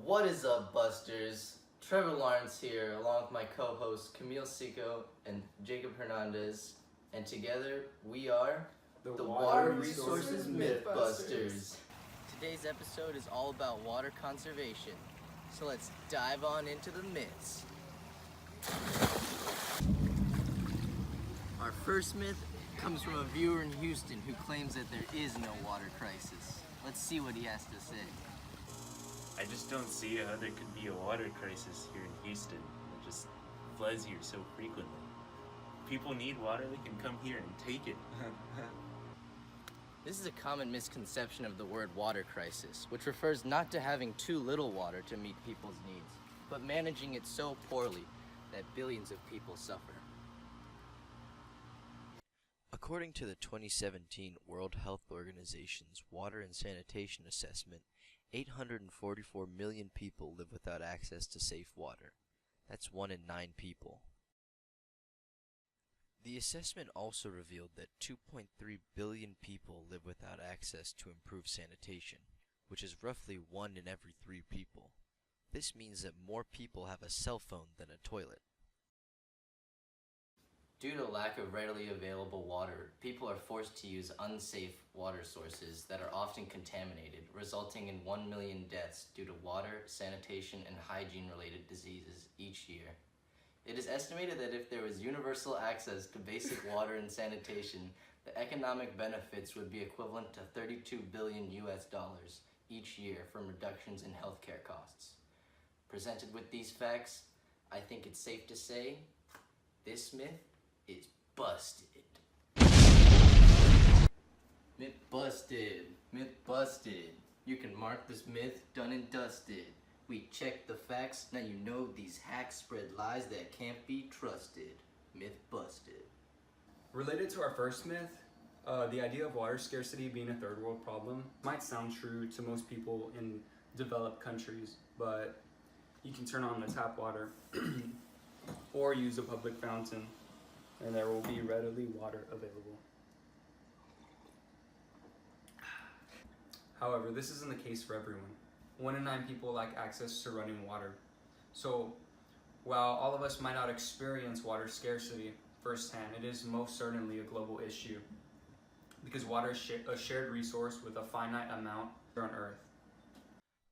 What is up, Busters? Trevor Lawrence here, along with my co-hosts Camille Seco and Jacob Hernandez, and together we are the Water Resources MythBusters. Today's episode is all about water conservation, so let's dive on into the myths. Our first myth comes from a viewer in Houston who claims that there is no water crisis. Let's see what he has to say. I just don't see how there could be a water crisis here in Houston. It just floods here so frequently. People need water, they can come here and take it. This is a common misconception of the word water crisis, which refers not to having too little water to meet people's needs, but managing it so poorly that billions of people suffer. According to the 2017 World Health Organization's Water and Sanitation Assessment, 844 million people live without access to safe water. That's 1 in 9 people. The assessment also revealed that 2.3 billion people live without access to improved sanitation, which is roughly 1 in every 3 people. This means that more people have a cell phone than a toilet. Due to lack of readily available water, people are forced to use unsafe water sources that are often contaminated, resulting in 1 million deaths due to water, sanitation, and hygiene-related diseases each year. It is estimated that if there was universal access to basic water and sanitation, the economic benefits would be equivalent to $32 billion each year from reductions in healthcare costs. Presented with these facts, I think it's safe to say this myth is busted. Myth busted. Myth busted. You can mark this myth done and dusted. We checked the facts, now you know these hacks spread lies that can't be trusted. Myth busted. Related to our first myth, the idea of water scarcity being a third world problem might sound true to most people in developed countries, but you can turn on the tap water or use a public fountain, and there will be readily water available. However, this isn't the case for everyone. 1 in 9 people lack access to running water. So, while all of us might not experience water scarcity firsthand, it is most certainly a global issue because water is a shared resource with a finite amount on Earth.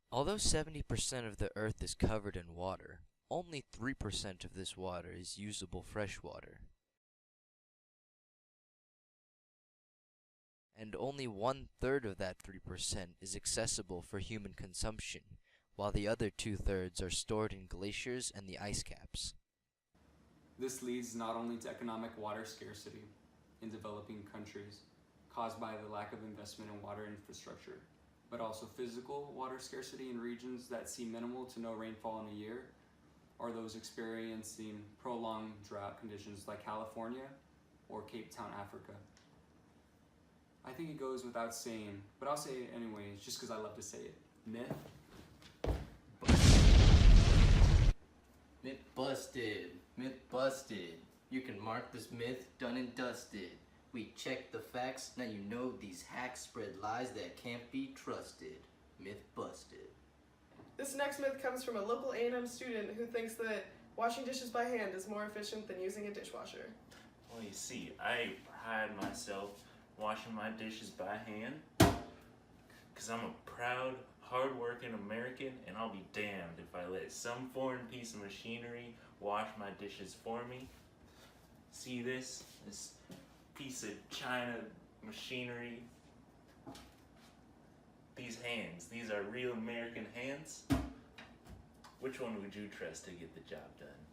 Although 70% of the Earth is covered in water, only 3% of this water is usable fresh water. And only 1/3 of that 3% is accessible for human consumption, while the other 2/3 are stored in glaciers and the ice caps. This leads not only to economic water scarcity in developing countries caused by the lack of investment in water infrastructure, but also physical water scarcity in regions that see minimal to no rainfall in a year, or those experiencing prolonged drought conditions like California or Cape Town, Africa. I think it goes without saying, but I'll say it anyways, just because I love to say it. Myth busted. Myth busted. Myth busted. You can mark this myth done and dusted. We checked the facts, now you know these hacks spread lies that can't be trusted. Myth busted. This next myth comes from a local A&M student who thinks that washing dishes by hand is more efficient than using a dishwasher. Well, you see, I pride myself washing my dishes by hand because I'm a proud, hard-working American, and I'll be damned if I let some foreign piece of machinery wash my dishes for me. See this piece of China machinery? These hands, these are real American hands. Which one would you trust to get the job done?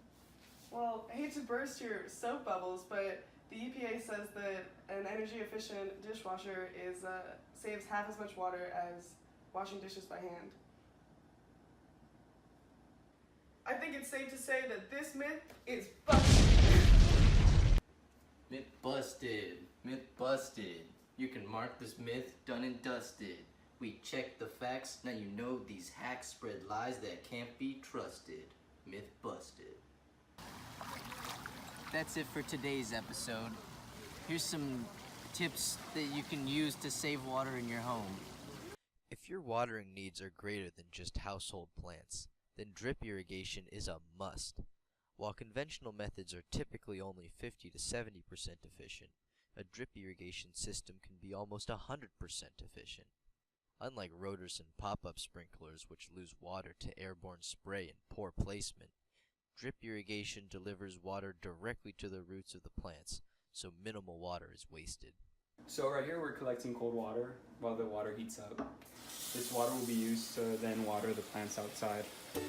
Well, I hate to burst your soap bubbles, but the EPA says that an energy-efficient dishwasher saves half as much water as washing dishes by hand. I think it's safe to say that this myth is busted. Myth busted. Myth busted. You can mark this myth done and dusted. We checked the facts, now you know these hacks spread lies that can't be trusted. Myth busted. That's it for today's episode. Here's some tips that you can use to save water in your home. If your watering needs are greater than just household plants, then drip irrigation is a must. While conventional methods are typically only 50 to 70% efficient, a drip irrigation system can be almost 100% efficient. Unlike rotors and pop-up sprinklers, which lose water to airborne spray and poor placement, drip irrigation delivers water directly to the roots of the plants, so minimal water is wasted. So right here we're collecting cold water while the water heats up. This water will be used to then water the plants outside. You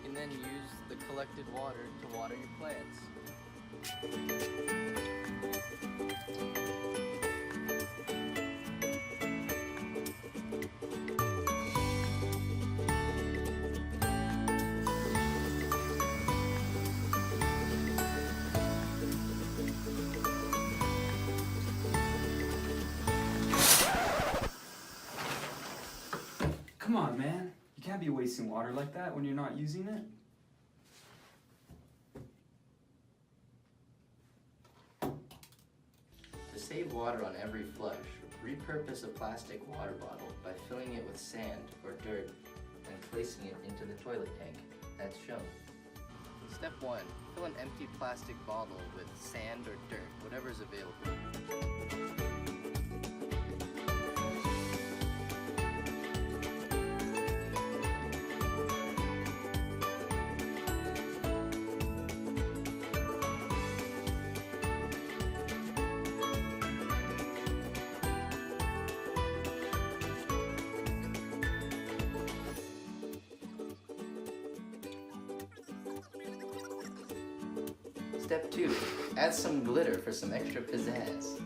can then use the collected water to water your plants. Come on, man. You can't be wasting water like that when you're not using it. To save water on every flush, repurpose a plastic water bottle by filling it with sand or dirt and placing it into the toilet tank, as shown. Step 1. Fill an empty plastic bottle with sand or dirt, whatever is available. Step 2. Add some glitter for some extra pizzazz.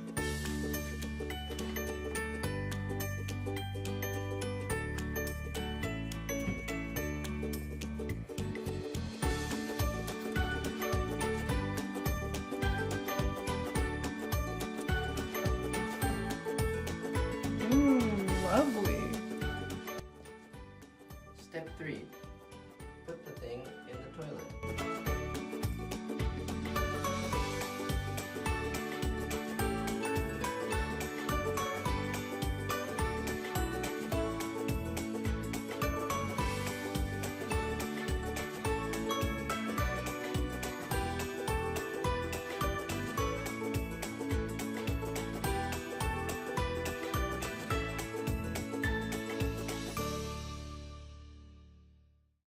Lovely. Step 3. Put the thing in the toilet.